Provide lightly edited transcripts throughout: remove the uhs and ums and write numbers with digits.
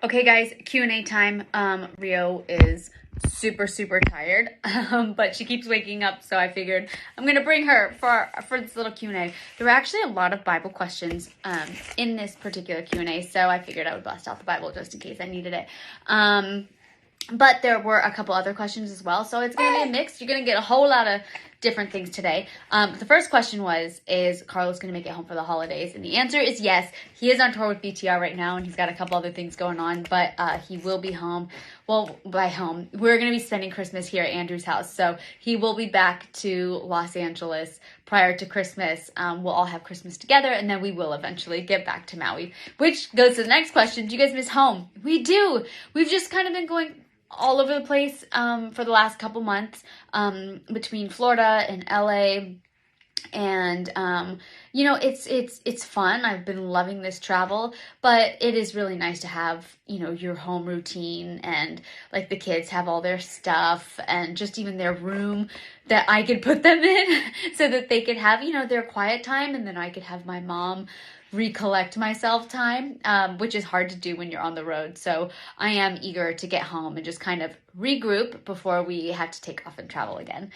Okay, guys, Q&A time. Rio is super tired, but she keeps waking up, so I figured I'm gonna bring her for this little Q&A. There were actually a lot of Bible questions in this particular Q&A, so I figured I would bust out the Bible just in case I needed it. But there were a couple other questions as well, so it's going to be a mix. You're going to get a whole lot of different things today. The first question is Carlos going to make it home for the holidays? And the answer is yes. He is on tour with BTR right now, and he's got a couple other things going on, but he will be home. Well, by home, we're going to be spending Christmas here at Andrew's house, so he will be back to Los Angeles prior to Christmas. We'll all have Christmas together, and then we will eventually get back to Maui, which goes to the next question. Do you guys miss home? We do. We've just kind of been going all over the place for the last couple months between Florida and LA, and it's fun. I've been loving this travel, but it is really nice to have your home routine, and like the kids have all their stuff and just even their room that I could put them in so that they could have their quiet time, and then I could have my mom recollect myself time, which is hard to do when you're on the road. So I am eager to get home and just kind of regroup before we have to take off and travel again.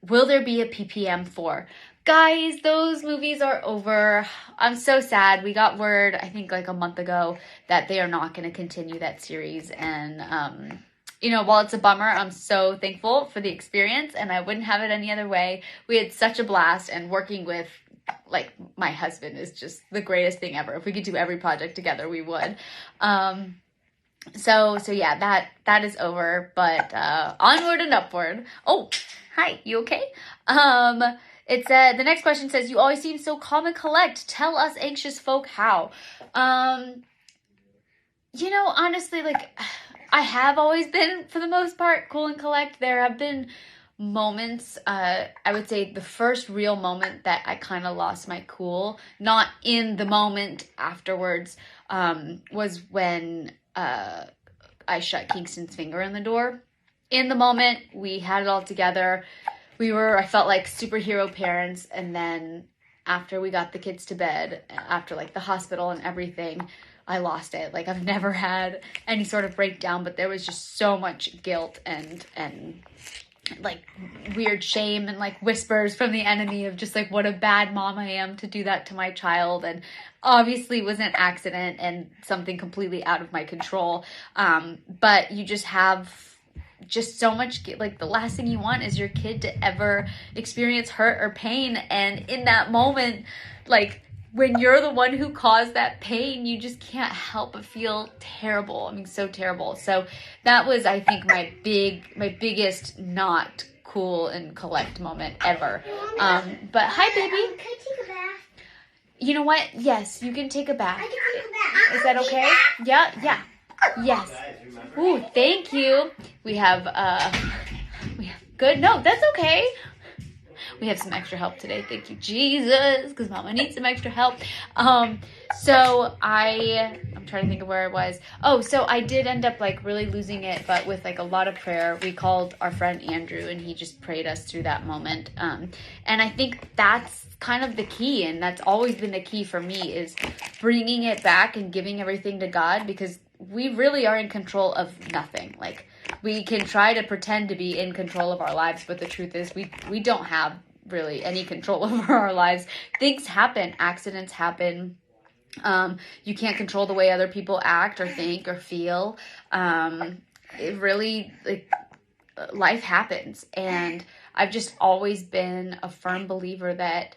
Will there be a PPM 4? Guys, those movies are over. I'm so sad. We got word, I think like a month ago, that they are not going to continue that series. And, while it's a bummer, I'm so thankful for the experience, and I wouldn't have it any other way. We had such a blast, and working with my husband is just the greatest thing ever. If we could do every project together, we would. So yeah, that is over, but onward and upward. Oh, hi, you okay? It said, the next question says, you always seem so calm and collect. Tell us anxious folk how. Honestly, I have always been, for the most part, cool and collect. There have been moments, I would say the first real moment that I kind of lost my cool, not in the moment afterwards, was when I shut Kingston's finger in the door. In the moment, we had it all together. I felt like superhero parents, and then after we got the kids to bed, after the hospital and everything, I lost it. I've never had any sort of breakdown, but there was just so much guilt and weird shame and whispers from the enemy of just what a bad mom I am to do that to my child. And obviously it was an accident and something completely out of my control. But you just have just so much, the last thing you want is your kid to ever experience hurt or pain. And in that moment, when you're the one who caused that pain, you just can't help but feel terrible. I mean, so terrible. So that was, I think, my biggest not cool and collect moment ever. But hi, baby. Can I take a bath? You know what? Yes, you can take a bath. I can take a bath. Is that okay? Yeah. Yes. Ooh, thank you. We have good. No, that's okay. We have some extra help today. Thank you, Jesus, because Mama needs some extra help. So I'm trying to think of where I was. Oh, so I did end up really losing it, but with a lot of prayer. We called our friend Andrew, and he just prayed us through that moment. And I think that's kind of the key, and that's always been the key for me, is bringing it back and giving everything to God, because we really are in control of nothing. We can try to pretend to be in control of our lives, but the truth is we don't have really any control over our lives. Things happen. Accidents happen. You can't control the way other people act or think or feel. It really, life happens. And I've just always been a firm believer that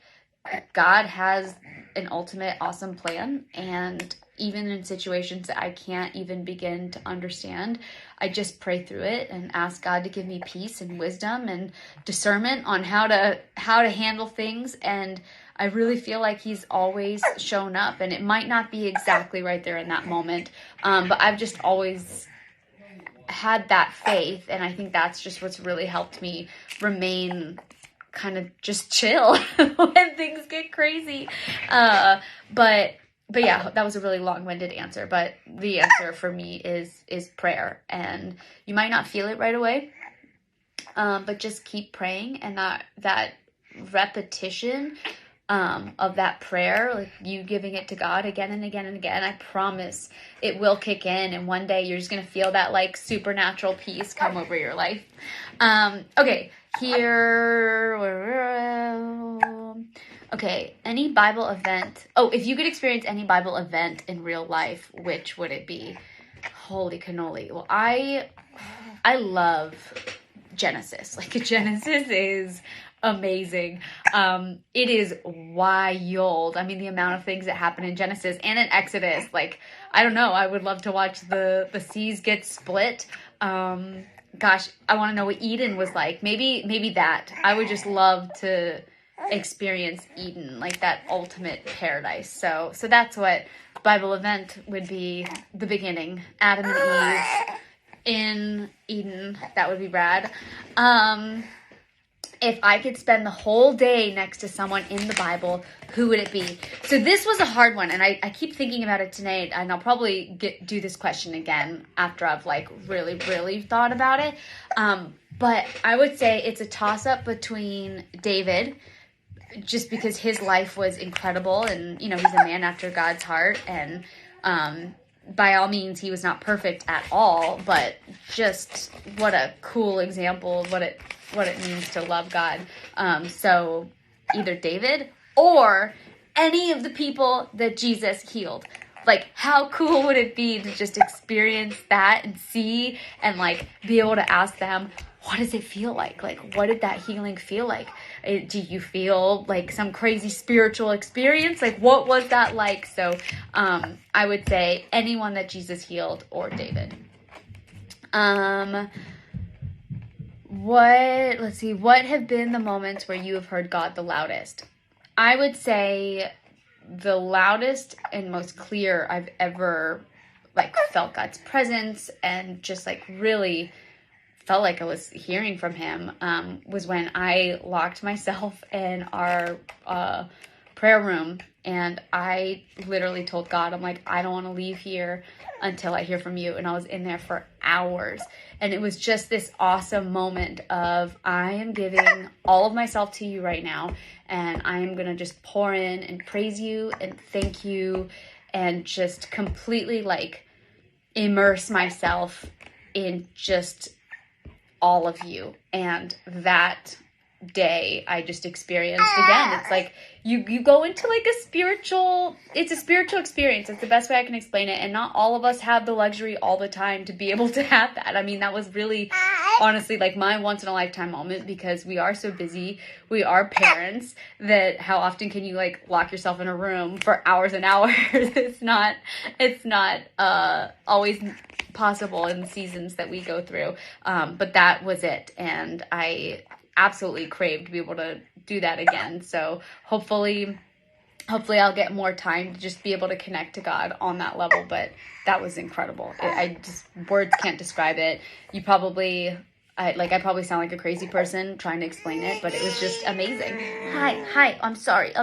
God has an ultimate awesome plan, and even in situations that I can't even begin to understand, I just pray through it and ask God to give me peace and wisdom and discernment on how to handle things. And I really feel like He's always shown up, and it might not be exactly right there in that moment, but I've just always had that faith, and I think that's just what's really helped me remain kind of just chill when things get crazy. But yeah, that was a really long-winded answer, but the answer for me is prayer. And you might not feel it right away, but just keep praying, and that repetition of that prayer, like you giving it to God again and again and again, I promise it will kick in. And one day you're just going to feel that like supernatural peace come over your life. Okay, here. Okay, any Bible event. Oh, if you could experience any Bible event in real life, which would it be? Holy cannoli. Well, I love Genesis. Like Genesis is amazing. It is wild. I mean, the amount of things that happen in Genesis and in Exodus, like, I don't know. I would love to watch the seas get split. Gosh, I want to know what Eden was like. Maybe that. I would just love to experience Eden, like that ultimate paradise. So that's what Bible event would be. The beginning, Adam and Eve in Eden. That would be rad. If I could spend the whole day next to someone in the Bible, who would it be? So this was a hard one, and I keep thinking about it tonight, and I'll probably do this question again after I've like really, really thought about it. But I would say it's a toss-up between David, just because his life was incredible, and you know, he's a man after God's heart, and by all means he was not perfect at all, but just what a cool example of what it means to love God. So either David or any of the people that Jesus healed. Like, how cool would it be to just experience that and see and like be able to ask them, what does it feel like? Like, what did that healing feel like? Do you feel like some crazy spiritual experience? Like, what was that like? So I would say anyone that Jesus healed or David. What have been the moments where you have heard God the loudest? I would say the loudest and most clear I've ever like felt God's presence and just like really felt like I was hearing from him was when I locked myself in our prayer room, and I literally told God, I'm like, I don't want to leave here until I hear from you. And I was in there for hours, and it was just this awesome moment of, I am giving all of myself to you right now, and I am going to just pour in and praise you and thank you and just completely like immerse myself in just all of you. And that day I just experienced again, it's like you go into like it's a spiritual experience. It's the best way I can explain it, and not all of us have the luxury all the time to be able to have that. I mean, that was really honestly like my once in a lifetime moment, because we are so busy, we are parents, that how often can you like lock yourself in a room for hours and hours? It's not always possible in the seasons that we go through, but that was it, and I absolutely crave to be able to do that again. So hopefully I'll get more time to just be able to connect to God on that level. But that was incredible. Words can't describe it. I probably sound like a crazy person trying to explain it, but it was just amazing. Hi, I'm sorry.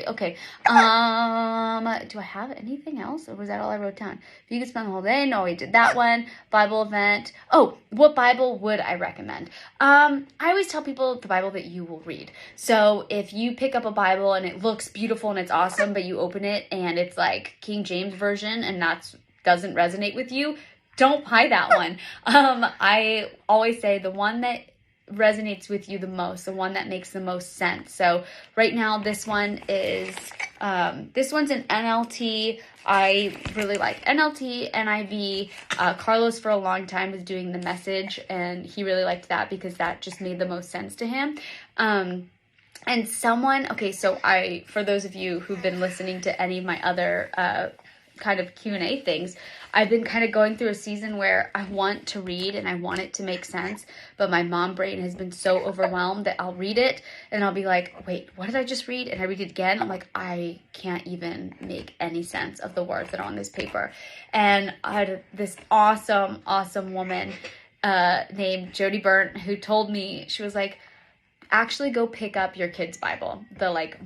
Okay. Do I have anything else, or was that all I wrote down? If you could spend the whole day, no, we did that one. Bible event. Oh, what Bible would I recommend? I always tell people the Bible that you will read. So if you pick up a Bible and it looks beautiful and it's awesome, but you open it and it's like King James Version and doesn't resonate with you, don't buy that one. I always say the one that resonates with you the most, the one that makes the most sense. So right now, this one's in NLT. I really like NLT, NIV. Carlos for a long time was doing the Message, and he really liked that because that just made the most sense to him. For those of you who've been listening to any of my other kind of Q&A things, I've been kind of going through a season where I want to read and I want it to make sense, but my mom brain has been so overwhelmed that I'll read it and I'll be like, wait, what did I just read? And I read it again. I'm like, I can't even make any sense of the words that are on this paper. And I had this awesome woman named Jody Burnt who told me, she was like, actually go pick up your kid's Bible,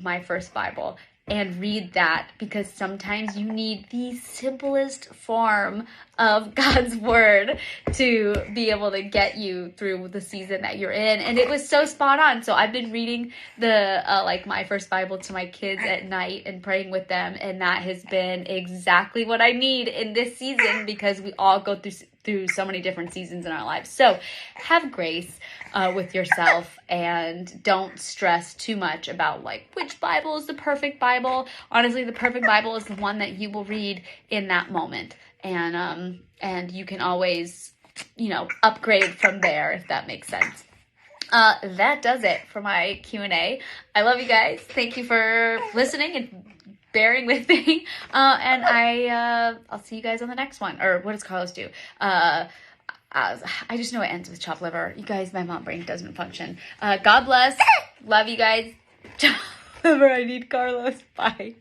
My First Bible, and read that, because sometimes you need the simplest form of God's word to be able to get you through the season that you're in. And it was so spot on. So I've been reading the like my first Bible to my kids at night and praying with them, and that has been exactly what I need in this season, because we all go through so many different seasons in our lives. So have grace with yourself, and don't stress too much about like which Bible is the perfect Bible. Honestly, the perfect Bible is the one that you will read in that moment. And you can always, upgrade from there, if that makes sense. That does it for my Q&A. I love you guys. Thank you for listening and bearing with me. And I'll see you guys on the next one. Or what does Carlos do? I just know it ends with chopped liver. You guys, my mom brain doesn't function. God bless. Love you guys. Chopped liver, I need Carlos. Bye.